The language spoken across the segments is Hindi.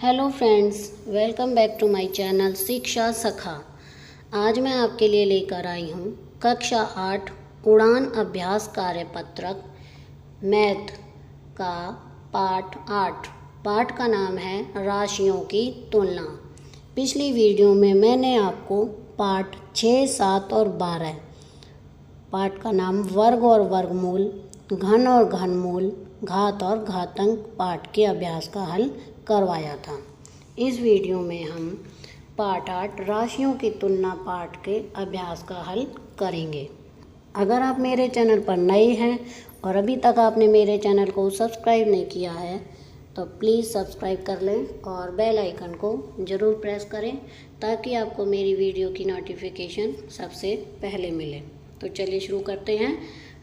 Hello friends, welcome back to my channel Shiksha Sakha. आज मैं आपके लिए लेकर आई हूँ कक्षा 8 उड़ान अभ्यास कार्यपत्रक मैथ का पाठ 8। पाठ का नाम है राशियों की तुलना। पिछली वीडियो में मैंने आपको पाठ 6, 7 और 12 पाठ का नाम वर्ग और वर्गमूल, घन और घनमूल, घात और घातांक पाठ के अभ्यास का हल करवाया था। इस वीडियो में हम पाठ 8 राशियों की तुलना पाठ के अभ्यास का हल करेंगे। अगर आप मेरे चैनल पर नए हैं और अभी तक आपने मेरे चैनल को सब्सक्राइब नहीं किया है तो प्लीज़ सब्सक्राइब कर लें और बेल आइकन को ज़रूर प्रेस करें ताकि आपको मेरी वीडियो की नोटिफिकेशन सबसे पहले मिले। तो चलिए शुरू करते हैं।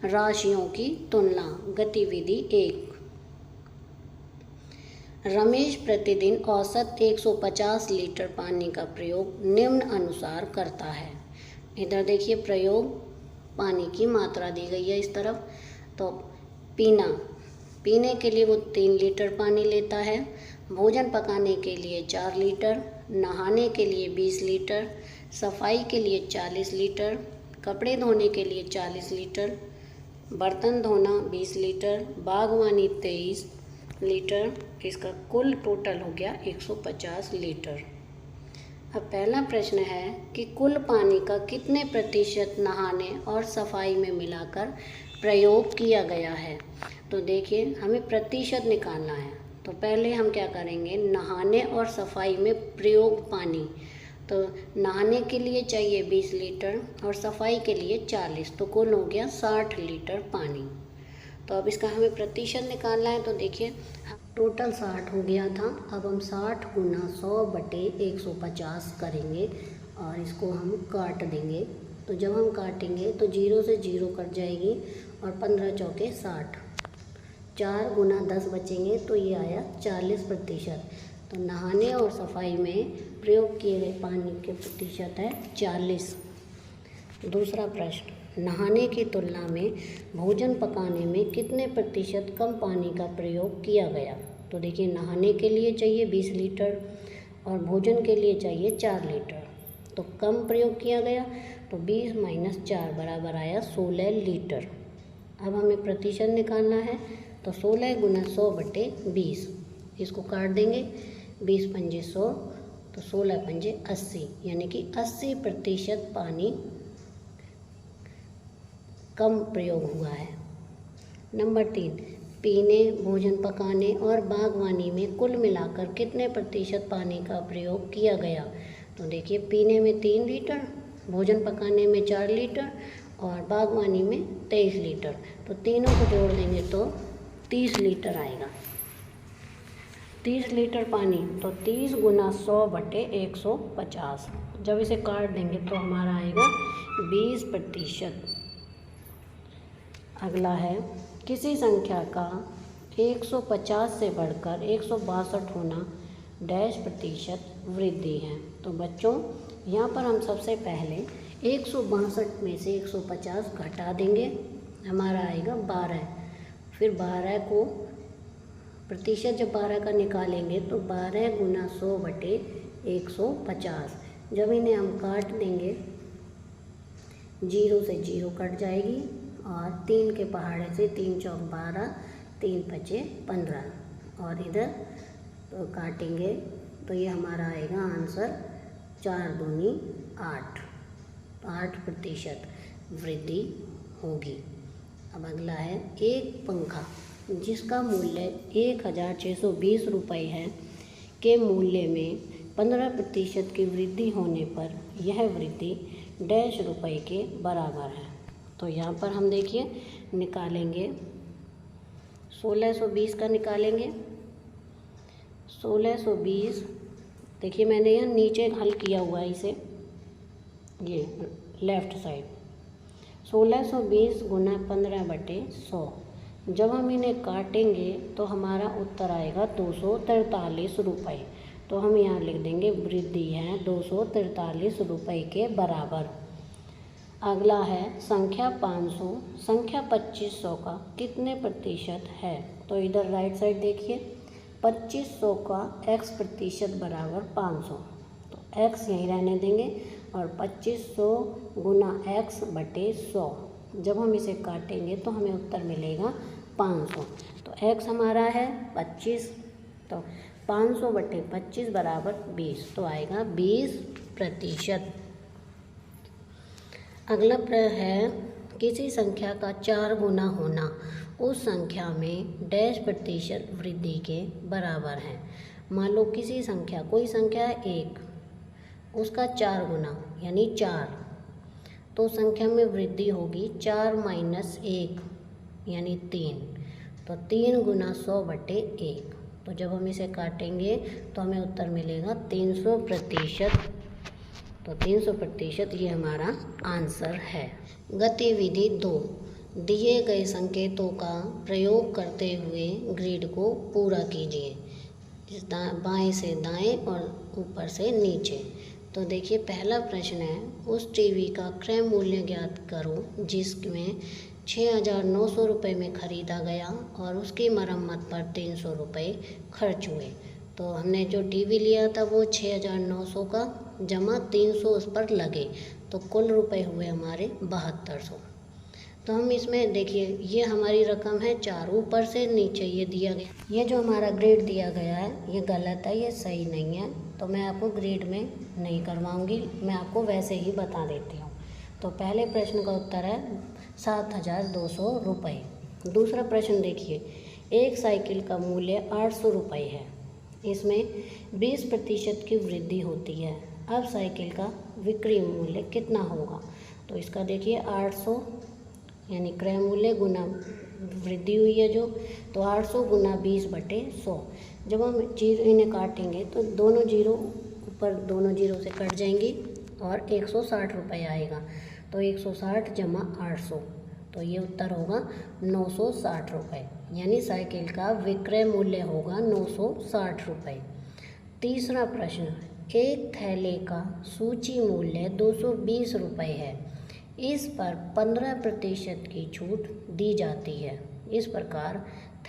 राशियों की तुलना। गतिविधि 1। रमेश प्रतिदिन औसत 150 लीटर पानी का प्रयोग निम्न अनुसार करता है। इधर देखिए प्रयोग, पानी की मात्रा दी गई है इस तरफ। तो पीने के लिए वो 3 लीटर पानी लेता है। भोजन पकाने के लिए 4 लीटर, नहाने के लिए 20 लीटर, सफाई के लिए 40 लीटर, कपड़े धोने के लिए 40 लीटर, बर्तन धोना 20 लीटर, बागवानी 23 लीटर। इसका कुल टोटल हो गया 150 लीटर। अब पहला प्रश्न है कि कुल पानी का कितने प्रतिशत नहाने और सफाई में मिलाकर प्रयोग किया गया है। तो देखिए हमें प्रतिशत निकालना है। तो पहले हम क्या करेंगे, नहाने और सफाई में प्रयोग पानी। तो नहाने के लिए चाहिए 20 लीटर और सफाई के लिए 40, तो कुल हो गया 60 लीटर पानी। तो अब इसका हमें प्रतिशत निकालना है। तो देखिए टोटल 60 हो गया था। अब हम 60 गुना 100/150 करेंगे और इसको हम काट देंगे। तो जब हम काटेंगे तो 0 से 0 कट जाएगी और 15 चौके 60, 4 गुना 10 बचेंगे तो ये आया 40%। तो नहाने और सफाई में प्रयोग किए गए पानी के प्रतिशत है 40। दूसरा प्रश्न, नहाने की तुलना में भोजन पकाने में कितने प्रतिशत कम पानी का प्रयोग किया गया। तो देखिए नहाने के लिए चाहिए 20 लीटर और भोजन के लिए चाहिए 4 लीटर, तो कम प्रयोग किया गया। तो 20 - 4 बराबर आया 16 लीटर। अब हमें प्रतिशत निकालना है। तो 16 गुना 100/20, इसको काट देंगे। 20 पंजे 100, तो 16 पंजे 80, यानी कि 80% पानी कम प्रयोग हुआ है। नंबर 3, पीने, भोजन पकाने और बागवानी में कुल मिलाकर कितने प्रतिशत पानी का प्रयोग किया गया। तो देखिए पीने में 3 लीटर, भोजन पकाने में 4 लीटर और बागवानी में 23 लीटर। तो तीनों को जोड़ देंगे तो 30 लीटर आएगा। 30 लीटर पानी, तो 30 गुना 100/150। जब इसे काट देंगे तो हमारा आएगा 20%। अगला है, किसी संख्या का 150 से बढ़कर 162 होना डैश प्रतिशत वृद्धि है। तो बच्चों यहाँ पर हम सबसे पहले 162 में से 150 घटा देंगे, हमारा आएगा 12। फिर 12 को प्रतिशत जब 12 का निकालेंगे तो 12 गुना 100/150। जब इन्हें हम काट देंगे 0 से 0 कट जाएगी और 3 के पहाड़े से 3 चौक 12, 3 पचे 15 और इधर तो काटेंगे तो ये हमारा आएगा आंसर 4 दूनी 8, 8% वृद्धि होगी। अब अगला है, एक पंखा जिसका मूल्य 1620 रुपये है के मूल्य में 15% की वृद्धि होने पर यह वृद्धि डैश रुपये के बराबर है। तो यहाँ पर हम देखिए निकालेंगे 1620 का निकालेंगे। 1620 देखिए मैंने यहाँ नीचे हल किया हुआ है इसे, ये लेफ़्ट साइड। 1620 गुना 15/100। जब हम इन्हें काटेंगे तो हमारा उत्तर आएगा 243 रुपये। तो हम यहाँ लिख देंगे वृद्धि है 243 रुपये के बराबर। अगला है संख्या 500 संख्या 2500 का कितने प्रतिशत है। तो इधर राइट साइड देखिए 2500 का x प्रतिशत बराबर 500, तो x यहीं रहने देंगे और 2500 गुना x बटे 100, जब हम इसे काटेंगे तो हमें उत्तर मिलेगा 500। तो x हमारा है 25, तो 500 बटे 25 बराबर 20, तो आएगा 20%। अगला प्रश्न है, किसी संख्या का 4 गुना होना उस संख्या में डैश प्रतिशत वृद्धि के बराबर है। मान लो किसी संख्या, कोई संख्या है 1, उसका 4 गुना यानी 4, तो संख्या में वृद्धि होगी 4 माइनस 1 यानी 3, तो 3 गुना 100 बटे 1, तो जब हम इसे काटेंगे तो हमें उत्तर मिलेगा 300%। तो 300% ये हमारा आंसर है। गतिविधि 2, दिए गए संकेतों का प्रयोग करते हुए ग्रिड को पूरा कीजिए, बाएं से दाएं और ऊपर से नीचे। तो देखिए पहला प्रश्न है, उस टीवी का क्रय मूल्य ज्ञात करो जिसमें 6,900 रुपये में ख़रीदा गया और उसकी मरम्मत पर 300 रुपये खर्च हुए। तो हमने जो टीवी लिया था वो 6,900 का जमा 300 उस पर लगे, तो कुल रुपए हुए हमारे 7200। तो हम इसमें देखिए ये हमारी रकम है 4, ऊपर से नीचे ये दिया गया, ये जो हमारा ग्रेड दिया गया है ये गलत है, ये सही नहीं है, तो मैं आपको ग्रेड में नहीं करवाऊंगी, मैं आपको वैसे ही बता देती हूँ। तो पहले प्रश्न का उत्तर है 7,200 रुपये। दूसरा प्रश्न देखिए, एक साइकिल का मूल्य 800 रुपये है, इसमें 20% की वृद्धि होती है, अब साइकिल का विक्रय मूल्य कितना होगा। तो इसका देखिए 800 यानी क्रय मूल्य गुना वृद्धि हुई है जो, तो 800 गुना 20 बटे 100, जब हम जीरो इन्हें काटेंगे तो दोनों जीरो ऊपर दोनों जीरो से कट जाएंगी और 160 रुपये आएगा, तो 160 जमा 800, तो ये उत्तर होगा 960 रुपये, यानी साइकिल का विक्रय मूल्य होगा 960 रुपये। तीसरा प्रश्न, एक थैले का सूची मूल्य 220 रुपये है, इस पर 15% की छूट दी जाती है, इस प्रकार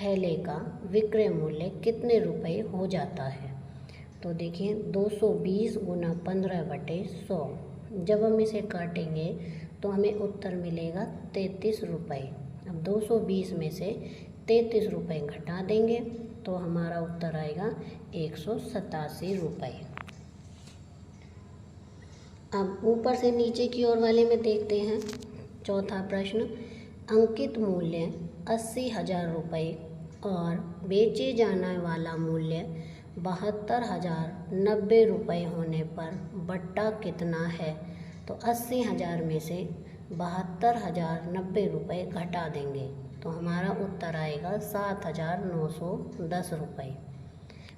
थैले का विक्रय मूल्य कितने रुपए हो जाता है। तो देखिए 220 गुना 15 बटे 100, जब हम इसे काटेंगे तो हमें उत्तर मिलेगा 33 रुपये। अब 220 में से 33 रुपये घटा देंगे तो हमारा उत्तर आएगा 187 रुपये। अब ऊपर से नीचे की ओर वाले में देखते हैं। चौथा प्रश्न, अंकित मूल्य 80,000 रुपये और बेचे जाने वाला मूल्य 72,090 रुपये होने पर बट्टा कितना है। तो 80,000 में से 72,090 रुपये घटा देंगे तो हमारा उत्तर आएगा 7,910 रुपये।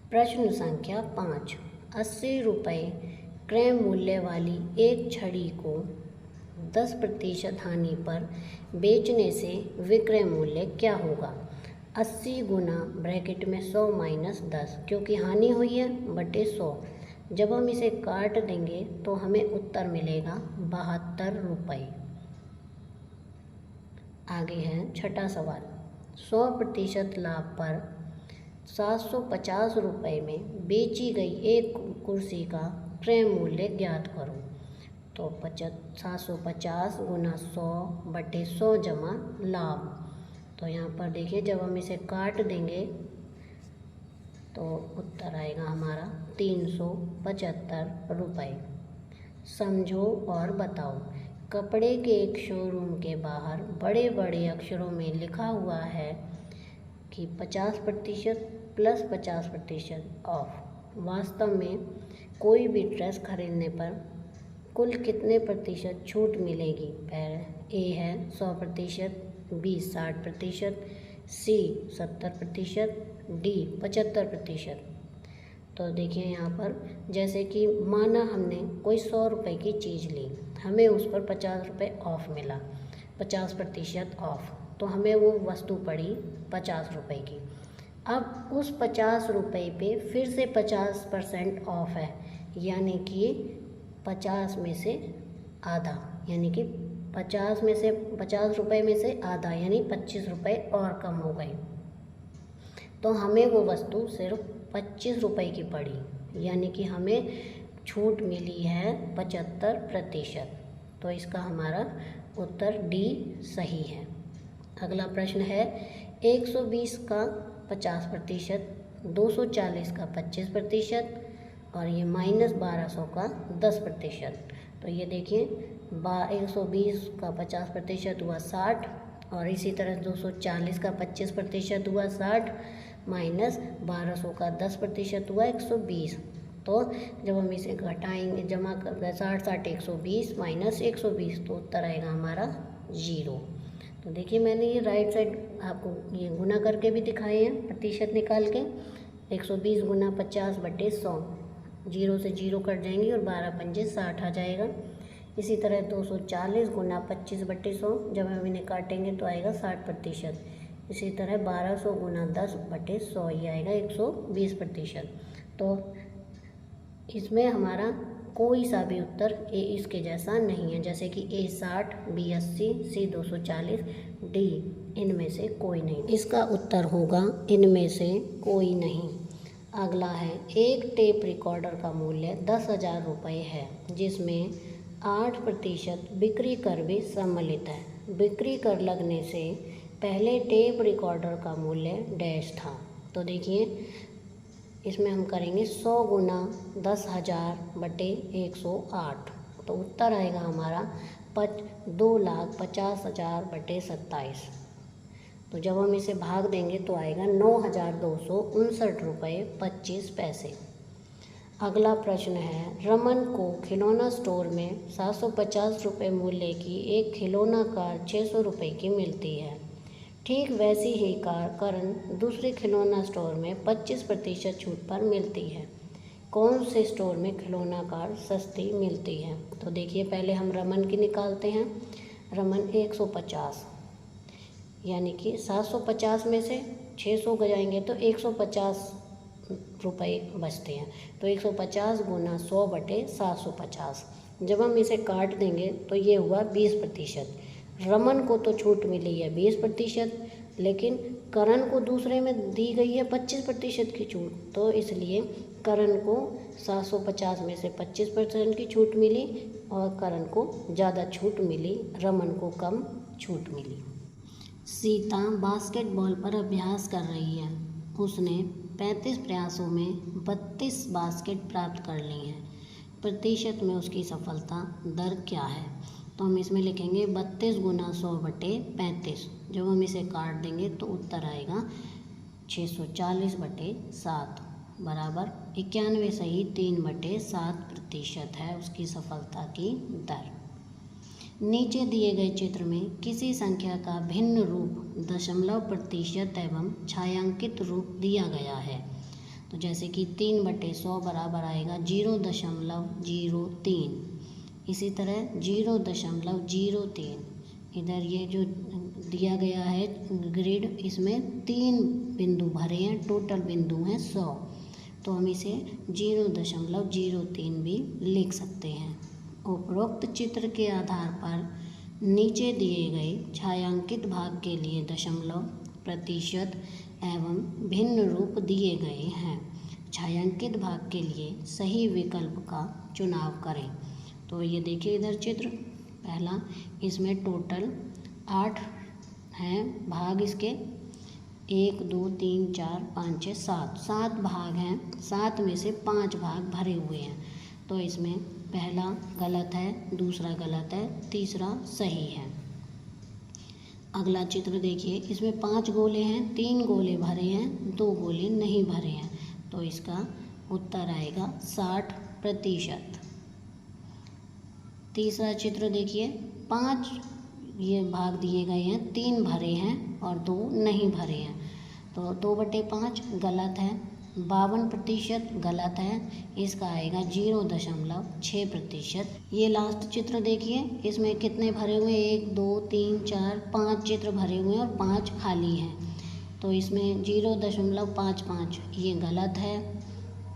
प्रश्न संख्या 5, 80 रुपये क्रय मूल्य वाली एक छड़ी को 10% हानि पर बेचने से विक्रय मूल्य क्या होगा। 80 गुना ब्रैकेट में 100 माइनस 10, क्योंकि हानि हुई है बटे 100, जब हम इसे काट देंगे तो हमें उत्तर मिलेगा 72 रुपये। आगे है छठा सवाल, 100% लाभ पर 750 रुपये में बेची गई एक कुर्सी का क्रय मूल्य ज्ञात करो। तो 750 गुना 100 बटे 100 जमा लाभ, तो यहाँ पर देखिए जब हम इसे काट देंगे तो उत्तर आएगा हमारा 375 रुपये। समझो और बताओ, कपड़े के एक शोरूम के बाहर बड़े बड़े अक्षरों में लिखा हुआ है कि 50% प्लस 50% ऑफ। वास्तव में कोई भी ड्रेस खरीदने पर कुल कितने प्रतिशत छूट मिलेगी। पहले ए है 100%, बी 60%, सी 70%, डी 75%। तो देखिए यहाँ पर जैसे कि माना हमने कोई 100 रुपये की चीज़ ली, हमें उस पर 50 रुपये ऑफ मिला, 50% ऑफ, तो हमें वो वस्तु पड़ी 50 रुपये की। अब उस 50 रुपये पे फिर से 50% ऑफ है, यानी कि 50 में से आधा, यानी कि 50 रुपये में से आधा यानी 25 रुपये और कम हो गए। तो हमें वो वस्तु सिर्फ 25 रुपये की पड़ी, यानी कि हमें छूट मिली है 75%। तो इसका हमारा उत्तर डी सही है। अगला प्रश्न है 120 का 50%, 240 का 25% और ये -1200 का 10%। तो ये देखिए 120 का 50% हुआ 60 और इसी तरह 240 का 25% हुआ 60 -1200 का 10% हुआ 120। तो जब हम इसे घटाएंगे, जमा कर 60 60 120 -120, तो उत्तर आएगा हमारा 0। तो देखिए मैंने ये राइट साइड आपको ये गुना करके भी दिखाए हैं, प्रतिशत निकाल के। 120 गुना 50/100, 0 से 0 कट जाएंगे और 12 पंजे 60 आ जाएगा। इसी तरह 240 गुना 25/100, जब हम इन्हें काटेंगे तो आएगा 60%। इसी तरह 1200 गुना 10/100, ये आएगा 120%। तो इसमें हमारा कोई सा भी उत्तर ए इसके जैसा नहीं है, जैसे कि ए 60, बी 80, सी 240, डी इनमें से कोई नहीं। इसका उत्तर होगा इनमें से कोई नहीं। अगला है एक टेप रिकॉर्डर का मूल्य 10,000 रुपये है, जिसमें 8% बिक्री कर भी सम्मिलित है। बिक्री कर लगने से पहले टेप रिकॉर्डर का मूल्य डैश था। तो देखिए इसमें हम करेंगे 100 गुना 10,000/108, तो उत्तर आएगा हमारा 2,50,000/27। तो जब हम इसे भाग देंगे तो आएगा 9,259 रुपये 25 पैसे। अगला प्रश्न है रमन को खिलौना स्टोर में 750 रुपये मूल्य की एक खिलौना कार 600 रुपये की मिलती है। ठीक वैसी ही कार करण दूसरे खिलौना स्टोर में 25% छूट पर मिलती है। कौन से स्टोर में खिलौना कार सस्ती मिलती है? तो देखिए पहले हम रमन की निकालते हैं। रमन 150, यानी कि 750 में से 600 गजाएंगे तो 150 रुपये बचते हैं। तो 150 गुना 100/750, जब हम इसे काट देंगे तो ये हुआ 20%। रमन को तो छूट मिली है 20%, लेकिन करण को दूसरे में दी गई है 25% की छूट, तो इसलिए करण को 750 में से 25% की छूट मिली और करण को ज़्यादा छूट मिली, रमन को कम छूट मिली। सीता बास्केटबॉल पर अभ्यास कर रही है। उसने 35 प्रयासों में 32 बास्केट प्राप्त कर ली हैं। प्रतिशत में उसकी सफलता दर क्या है? तो हम इसमें लिखेंगे 32 गुना 100/35। जब हम इसे काट देंगे तो उत्तर आएगा 640/7 बराबर 91 सही 3/7% है उसकी सफलता की दर। नीचे दिए गए चित्र में किसी संख्या का भिन्न रूप दशमलव प्रतिशत एवं छायांकित रूप दिया गया है। तो जैसे कि 3/100 बराबर आएगा 0.03। इसी तरह 0.03। इधर ये जो दिया गया है ग्रिड, इसमें 3 बिंदु भरे हैं, टोटल बिंदु हैं 100। तो हम इसे 0.03 भी लिख सकते हैं। उपरोक्त चित्र के आधार पर नीचे दिए गए छायांकित भाग के लिए दशमलव, प्रतिशत एवं भिन्न रूप दिए गए हैं। छायांकित भाग के लिए सही विकल्प का चुनाव करें। तो ये देखिए इधर चित्र पहला, इसमें टोटल 8 हैं भाग, इसके 1 2 3 4 5 6 7 भाग हैं। 7 में से 5 भाग भरे हुए हैं। तो इसमें पहला गलत है, दूसरा गलत है, तीसरा सही है। अगला चित्र देखिए, इसमें 5 गोले हैं, 3 गोले भरे हैं, 2 गोले नहीं भरे हैं। तो इसका उत्तर आएगा 60%। तीसरा चित्र देखिए, 5 ये भाग दिए गए हैं, 3 भरे हैं और 2 नहीं भरे हैं। तो 2/5 गलत है। 52% गलत है, इसका आएगा 0.6%। ये लास्ट चित्र देखिए, इसमें कितने भरे हुए, 1 2 3 4 5 चित्र भरे हुए हैं और 5 खाली हैं। तो इसमें 0.55 ये गलत है।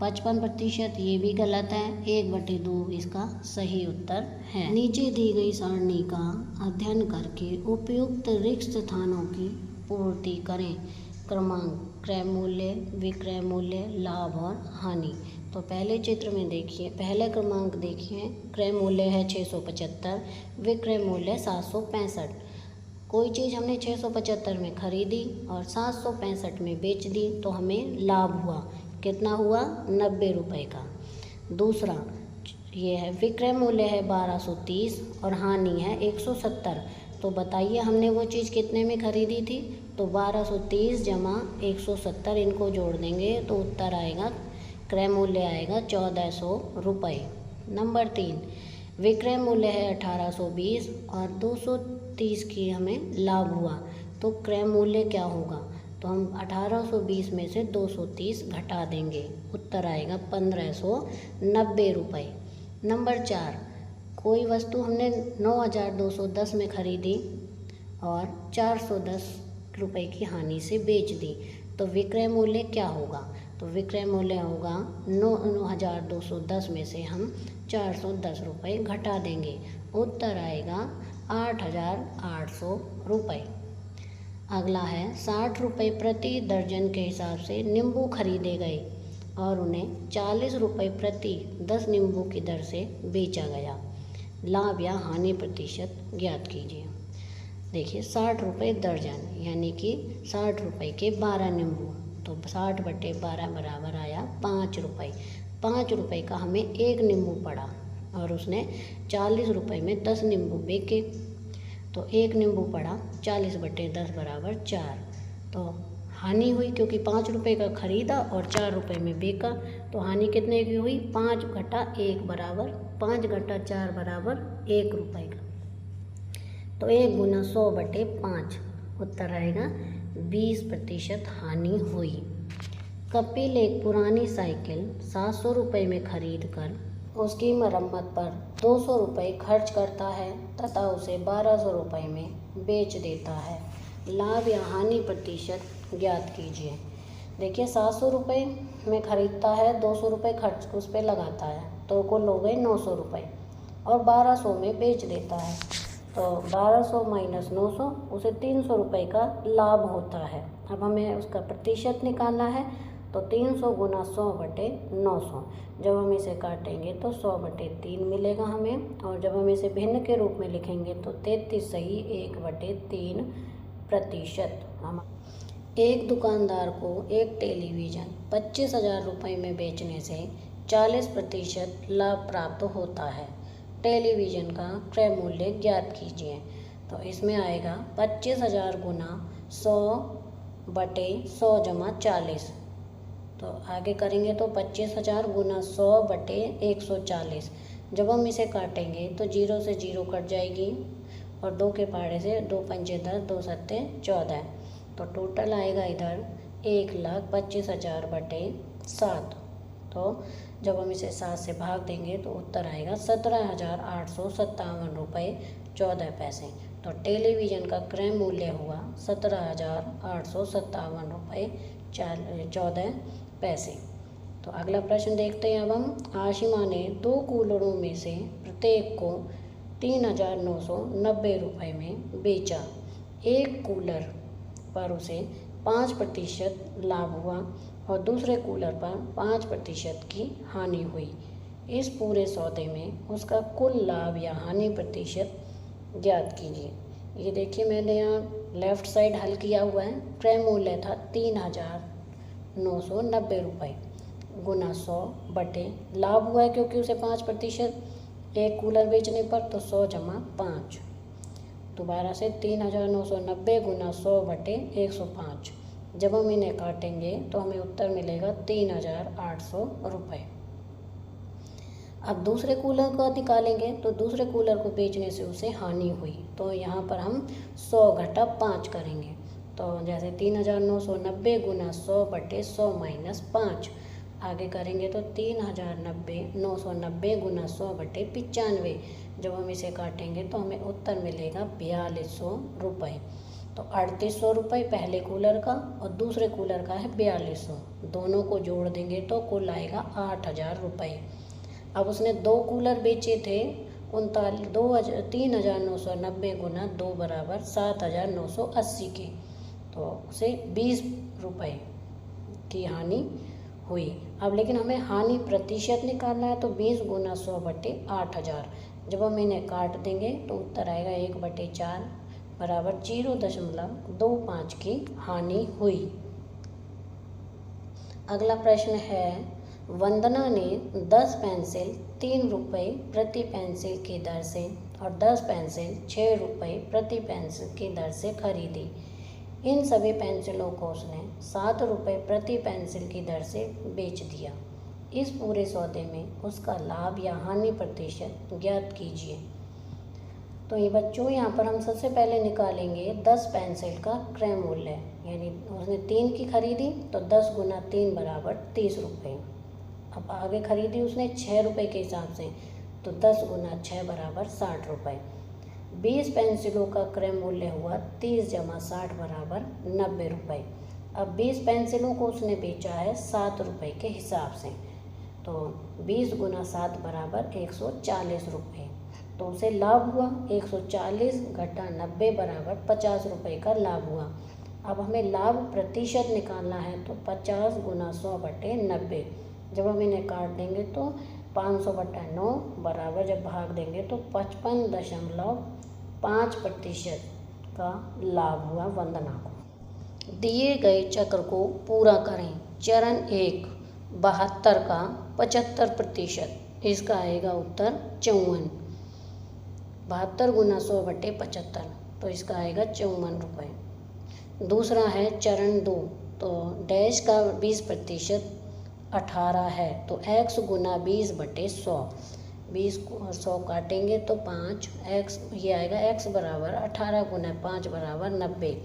55% ये भी गलत है। 1/2 इसका सही उत्तर है। नीचे दी गई सारणी का अध्ययन करके उपयुक्त रिक्त स्थानों की पूर्ति करें। क्रमांक क्रय मूल्य, विक्रय मूल्य, लाभ और हानि। तो पहले चित्र में देखिए, पहला क्रमांक देखिए, क्रय मूल्य है 675, विक्रय मूल्य 765। कोई चीज़ हमने 675 में खरीदी और 765 में बेच दी तो हमें लाभ हुआ। कितना हुआ? 90 रुपये का। दूसरा ये है विक्रय मूल्य है 1230 और हानि है 170। तो बताइए हमने वो चीज़ कितने में खरीदी थी? तो 1230 जमा 170, इनको जोड़ देंगे तो उत्तर आएगा, क्रय मूल्य आएगा 1400 रुपये। नंबर 3, विक्रय मूल्य है 1820 और 230 की हमें लाभ हुआ, तो क्रय मूल्य क्या होगा? तो हम 1820 में से 230 घटा देंगे, उत्तर आएगा 1590 रुपये। नंबर 4, कोई वस्तु हमने 9210 में खरीदी और 410 रुपये की हानि से बेच दी, तो विक्रय मूल्य क्या होगा? तो विक्रय मूल्य होगा 9210 में से हम 410 रुपये घटा देंगे, उत्तर आएगा 8800 रुपये। अगला है 60 रुपये प्रति दर्जन के हिसाब से नींबू खरीदे गए और उन्हें 40 रुपये प्रति 10 नींबू की दर से बेचा गया। लाभ या हानि प्रतिशत ज्ञात कीजिए। देखिए 60 रुपये दर्जन यानी कि 60 रुपये के 12 नींबू, तो 60/12 बराबर आया 5 रुपये। 5 रुपये का हमें एक नींबू पड़ा और उसने 40 रुपये में 10 नींबू बेचे, तो एक नींबू पड़ा 40/10 बराबर 4। तो हानि हुई क्योंकि 5 रुपये का खरीदा और 4 रुपये में बेचा, तो हानि कितने की हुई? 5 घटा 1 बराबर 5 घटा 4 बराबर 1 रुपये का। तो 1 गुना 100/5, उत्तर आएगा 20% हानि हुई। कपिल एक पुरानी साइकिल 700 रुपये में खरीद कर उसकी मरम्मत पर 200 रुपये खर्च करता है तथा उसे 1200 रुपये में बेच देता है। लाभ या हानि प्रतिशत ज्ञात कीजिए। देखिए 700 रुपये में ख़रीदता है, 200 रुपये खर्च उस पर लगाता है, तो कुल हो गए 900 रुपये और 1200 में बेच देता है, तो 1200 माइनस 900 उसे 300 रुपये का लाभ होता है। अब हमें उसका प्रतिशत निकालना है, तो 300 गुना 100/900, जब हम इसे काटेंगे तो 100/3 मिलेगा हमें, और जब हम इसे भिन्न के रूप में लिखेंगे तो 33 सही 1/3%। हम एक दुकानदार को एक टेलीविज़न 25,000 रुपये में बेचने से 40% लाभ प्राप्त होता है। टेलीविज़न का क्रय मूल्य ज्ञात कीजिए। तो इसमें आएगा 25,000 गुना 100/100 जमा 40। तो आगे करेंगे तो 25,000 गुना 100/140। जब हम इसे काटेंगे तो 0 से 0 कट जाएगी और 2 के पहाड़े से 2 पंचे 10, 2 सत्ते 14, तो टोटल आएगा इधर 1,25,000/7। तो जब हम इसे 7 से भाग देंगे तो उत्तर आएगा 17,857 रुपये 14 पैसे। तो टेलीविज़न का क्रय मूल्य हुआ 17,857 रुपये 14 पैसे। तो अगला प्रश्न देखते हैं अब हम। आशिमा ने 2 कूलरों में से प्रत्येक को 3,990 रुपये में बेचा। एक कूलर पर उसे 5% लाभ हुआ और दूसरे कूलर पर 5% की हानि हुई। इस पूरे सौदे में उसका कुल लाभ या हानि प्रतिशत ज्ञात कीजिए। ये देखिए मैंने यहाँ लेफ़्ट साइड हल किया हुआ है। क्रय मूल्य था 3,990 रुपये गुना 100 लाभ हुआ है क्योंकि उसे 5% एक कूलर बेचने पर, तो 100 जमा 5। दोबारा से 3,990 गुना 100/105। जब हम इन्हें काटेंगे तो हमें उत्तर मिलेगा 3,800 रुपये। अब दूसरे कूलर को निकालेंगे तो दूसरे कूलर को बेचने से उसे हानि हुई, तो यहाँ पर हम 100 घटा 5 करेंगे। तो जैसे 3,990 गुना 100/100 माइनस 5। आगे करेंगे तो 3,990 गुना 100/95। जब हम इसे काटेंगे तो हमें उत्तर मिलेगा 4,200 रुपये। तो 3,800 रुपये पहले कूलर का और दूसरे कूलर का है 4,200, दोनों को जोड़ देंगे तो कुल आएगा 8,000 रुपये। अब उसने 2 कूलर बेचे थे 3,990 गुना 2 बराबर 7,980 के, तो तो उसे 20 रुपये की हानि हुई। अब लेकिन हमें हानि प्रतिशत निकालना है, तो 20 गुना 100 बटे 8000। जब हम इन्हें काट देंगे तो उत्तर आएगा 1/4 बराबर 0.25 की हानि हुई। अगला प्रश्न है, वंदना ने 10 पेंसिल 3 रुपये प्रति पेंसिल की दर से और 10 पेंसिल 6 रुपये प्रति पेंसिल की दर से खरीदी। इन सभी पेंसिलों को उसने 7 रुपये प्रति पेंसिल की दर से बेच दिया। इस पूरे सौदे में उसका लाभ या हानि प्रतिशत ज्ञात कीजिए। तो ये बच्चों, यहाँ पर हम सबसे पहले निकालेंगे 10 पेंसिल का क्रय मूल्य, यानी उसने 3 की खरीदी तो 10 गुना 3 बराबर 30 रुपये। अब आगे खरीदी उसने 6 रुपये के हिसाब से, तो 10 गुना 6 बराबर 60 रुपये। 20 पेंसिलों का क्रय मूल्य हुआ 30 जमा 60 बराबर 90 रुपये। अब 20 पेंसिलों को उसने बेचा है 7 रुपये के हिसाब से, तो 20 गुना 7 बराबर 140 रुपये। तो उसे लाभ हुआ 140 घटा 90 बराबर 50 रुपये का लाभ हुआ। अब हमें लाभ प्रतिशत निकालना है, तो 50 गुना 100 बटे 90। जब हम इन्हें काट देंगे तो 500 बटा 9 बराबर, जब भाग देंगे तो 55.5% का लाभ हुआ वंदना को। दिए गए चक्र को पूरा करें। चरण 1 72 का 75%, इसका आएगा उत्तर 54। 72 गुना 100 बटे 75, तो इसका आएगा 54 रुपये। दूसरा है चरण 2, तो डैश का 20% 18 है, तो x गुना 20 बटे 100। 20 को 100 काटेंगे तो 5, x ये आएगा x बराबर 18 गुना 5 बराबर 90।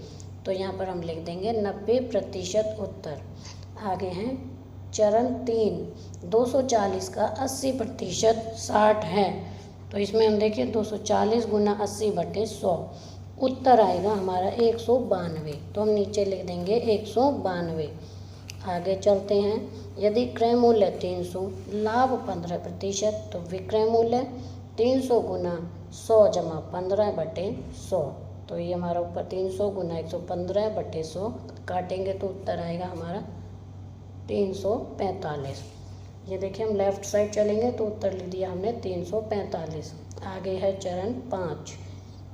तो यहाँ पर हम लिख देंगे 90% उत्तर। आगे हैं चरण 3, 240 का 80% 60 है, तो इसमें हम देखिए 240 गुना 80 बटे 100, उत्तर आएगा हमारा 192। तो हम नीचे लिख देंगे 192। आगे चलते हैं, यदि क्रय मूल्य 300, लाभ 15%, तो विक्रय मूल्य 300 गुना 100 जमा 15 बटे 100। तो ये हमारा ऊपर 300 गुना 115 बटे 100 काटेंगे तो उत्तर आएगा हमारा 345। ये देखिए हम लेफ़्ट साइड चलेंगे तो उत्तर लिख दिया हमने 345। आगे है चरण 5,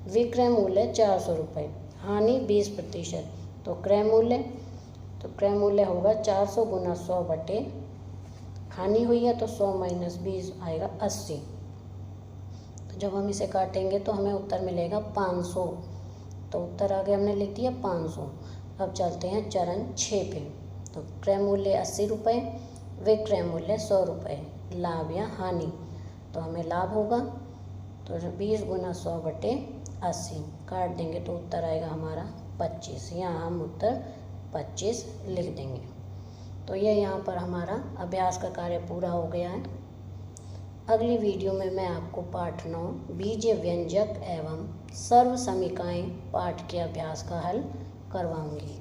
विक्रय मूल्य 400 रुपये, हानि 20%, तो क्रय मूल्य होगा 400 गुना 100 बटे, हानि हुई है तो 100 माइनस 20 आएगा 80। तो जब हम इसे काटेंगे तो हमें उत्तर मिलेगा 500। तो उत्तर आगे हमने लिख दिया 500। अब चलते हैं चरण 6 पे। तो क्रय मूल्य 80 रुपये, विक्रय मूल्य 100 रुपये, लाभ या हानि। तो हमें लाभ होगा तो 20 गुना 100 बटे 80, काट देंगे तो उत्तर आएगा हमारा 25। यहाँ हम उत्तर 25 लिख देंगे। तो ये यहाँ पर हमारा अभ्यास का कार्य पूरा हो गया है। अगली वीडियो में मैं आपको पाठ 9 बीजीय व्यंजक एवं सर्व समीकाएँ पाठ के अभ्यास का हल करवाऊँगी।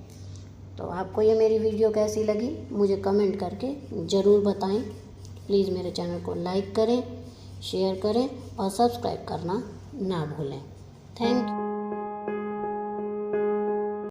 तो आपको ये मेरी वीडियो कैसी लगी मुझे कमेंट करके ज़रूर बताएं। प्लीज़ मेरे चैनल को लाइक करें, शेयर करें और सब्सक्राइब करना ना भूलें। Thank you.